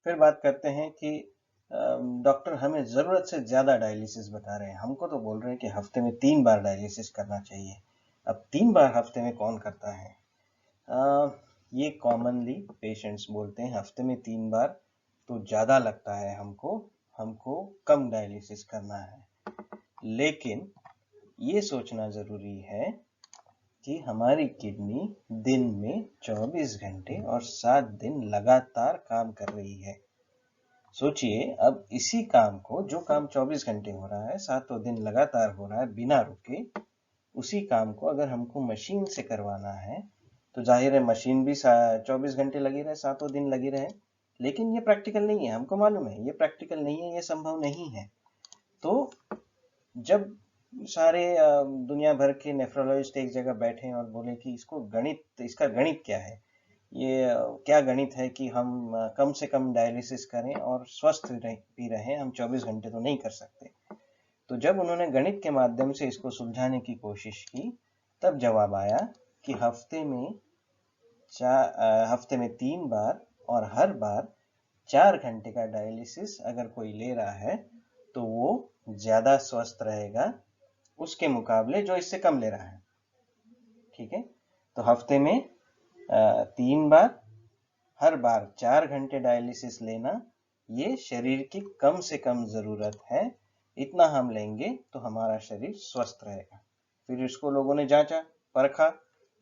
फिर बात करते हैं कि डॉक्टर हमें ज़रूरत से ज़्यादा डायलिसिस बता रहे हैं। हमको तो बोल रहे हैं कि हफ्ते में 3 बार डायलिसिस करना चाहिए। अब 3 बार हफ्ते में कौन करता है? ये कॉमनली पेशेंट्स बोलते हैं हफ्ते में 3 बार तो ज़्यादा लगता है हमको, हमको कम डायलिसिस करना है। लेकिन ये सोचना ज़रूरी है कि हमारी किडनी दिन में 24 घंटे और 7 दिन लगातार काम कर रही है। सोचिए, अब इसी काम को, जो काम 24 घंटे हो रहा है, 7 दिन लगातार हो रहा है बिना रुके, उसी काम को अगर हमको मशीन से करवाना है तो जाहिर है मशीन भी 24 घंटे लगी रहे, 7 दिन लगी रहे, लेकिन ये प्रैक्टिकल नहीं है। हमको मालूम है ये प्रैक्टिकल नहीं है, ये संभव नहीं है। तो जब सारे दुनिया भर के नेफ्रोलॉजिस्ट एक जगह बैठे और बोले कि इसका गणित क्या है, ये क्या गणित है कि हम कम से कम डायलिसिस करें और स्वस्थ भी रहें, हम 24 घंटे तो नहीं कर सकते। तो जब उन्होंने गणित के माध्यम से इसको सुलझाने की कोशिश की, तब जवाब आया कि हफ्ते में 3 बार और हर बार 4 घंटे का डायलिसिस अगर कोई ले रहा है तो वो ज्यादा स्वस्थ रहेगा उसके मुकाबले जो इससे कम ले रहा है। ठीक है, तो हफ्ते में 3 बार, हर बार 4 घंटे डायलिसिस लेना, ये शरीर की कम से कम जरूरत है। इतना हम लेंगे तो हमारा शरीर स्वस्थ रहेगा। फिर इसको लोगों ने जांचा परखा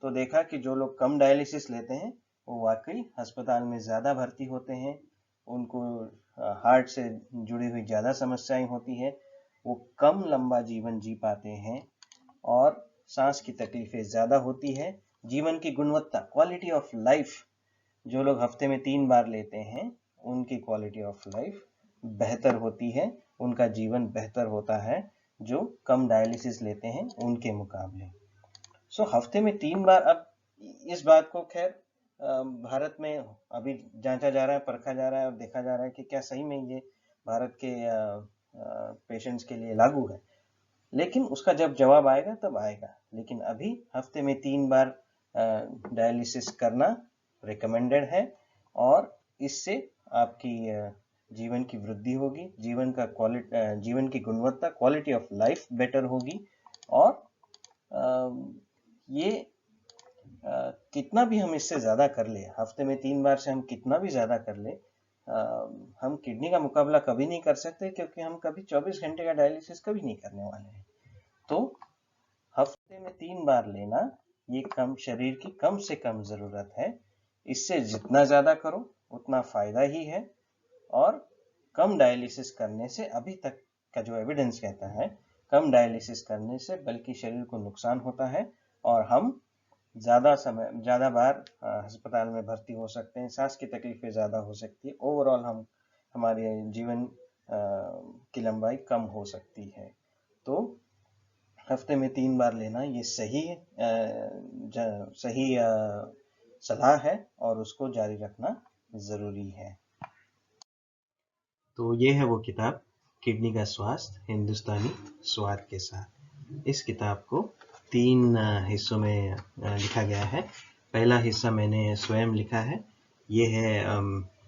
तो देखा कि जो लोग कम डायलिसिस लेते हैं वो वाकई अस्पताल में ज़्यादा भर्ती होते हैं, उनको हार्ट से जुड़ी हुई ज़्यादा समस्याएं होती है, वो कम लंबा जीवन जी पाते हैं और सांस की तकलीफें ज़्यादा होती है। जीवन की गुणवत्ता, क्वालिटी ऑफ लाइफ, जो लोग हफ्ते में 3 बार लेते हैं उनकी क्वालिटी ऑफ लाइफ बेहतर होती है, उनका जीवन बेहतर होता है जो कम डायलिसिस लेते हैं उनके मुकाबले। सो हफ्ते में 3 बार, अब इस बात को खैर भारत में अभी जांचा जा रहा है, परखा जा रहा है और देखा जा रहा है कि क्या सही में ये भारत के पेशेंट्स के लिए लागू है। लेकिन उसका जब जवाब आएगा तब आएगा। लेकिन अभी हफ्ते में 3 बार डायलिसिस करना रिकमेंडेड है और इससे आपकी जीवन की वृद्धि होगी, जीवन की गुणवत्ता, क्वालिटी ऑफ लाइफ बेटर होगी। और ये कितना भी हम इससे ज़्यादा कर ले, हफ्ते में 3 बार से हम कितना भी ज़्यादा कर ले, हम किडनी का मुकाबला कभी नहीं कर सकते, क्योंकि हम कभी 24 घंटे का डायलिसिस कभी नहीं करने वाले हैं। तो हफ्ते में 3 बार लेना ये शरीर की कम से कम ज़रूरत है। इससे जितना ज़्यादा करो उतना फ़ायदा ही है। और कम डायलिसिस करने से, अभी तक का जो एविडेंस कहता है, कम डायलिसिस करने से बल्कि शरीर को नुकसान होता है और हम ज़्यादा बार अस्पताल में भर्ती हो सकते हैं, सांस की तकलीफें ज़्यादा हो सकती है, ओवरऑल हमारे जीवन की लंबाई कम हो सकती है। तो हफ्ते में 3 बार लेना ये सही सलाह है और उसको जारी रखना ज़रूरी है। तो ये है वो किताब, किडनी का स्वास्थ्य हिंदुस्तानी स्वाद के साथ। इस किताब को 3 हिस्सों में लिखा गया है। पहला हिस्सा मैंने स्वयं लिखा है, ये है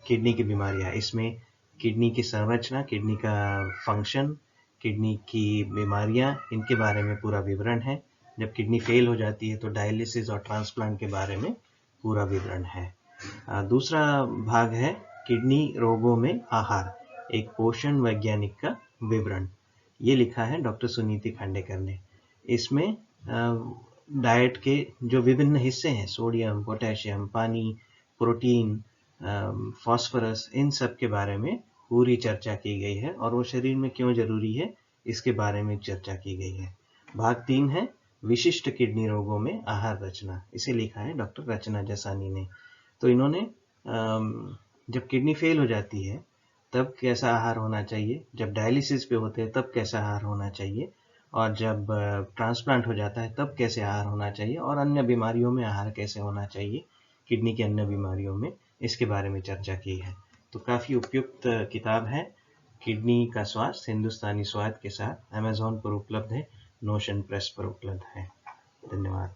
किडनी की बीमारियां। इसमें किडनी की संरचना, किडनी का फंक्शन, किडनी की बीमारियां, इनके बारे में पूरा विवरण है। जब किडनी फेल हो जाती है तो डायलिसिस और ट्रांसप्लांट के बारे में पूरा विवरण है। दूसरा भाग है किडनी रोगों में आहार, एक पोषण वैज्ञानिक का विवरण। ये लिखा है डॉक्टर सुनीति खांडेकर ने। इसमें डाइट के जो विभिन्न हिस्से हैं, सोडियम, पोटेशियम, पानी, प्रोटीन, फास्फोरस, इन सब के बारे में पूरी चर्चा की गई है और वो शरीर में क्यों जरूरी है इसके बारे में चर्चा की गई है। भाग 3 है विशिष्ट किडनी रोगों में आहार रचना। इसे लिखा है डॉक्टर रचना जसानी ने। तो इन्होंने जब किडनी फेल हो जाती है तब कैसा आहार होना चाहिए, जब डायलिसिस पे होते हैं तब कैसा आहार होना चाहिए, और जब ट्रांसप्लांट हो जाता है तब कैसे आहार होना चाहिए, और अन्य बीमारियों में आहार कैसे होना चाहिए, किडनी की अन्य बीमारियों में, इसके बारे में चर्चा की है। तो काफ़ी उपयुक्त किताब है, किडनी का स्वास्थ्य हिंदुस्तानी स्वाद के साथ। अमेज़ॉन पर उपलब्ध है, नोशन प्रेस पर उपलब्ध है। धन्यवाद।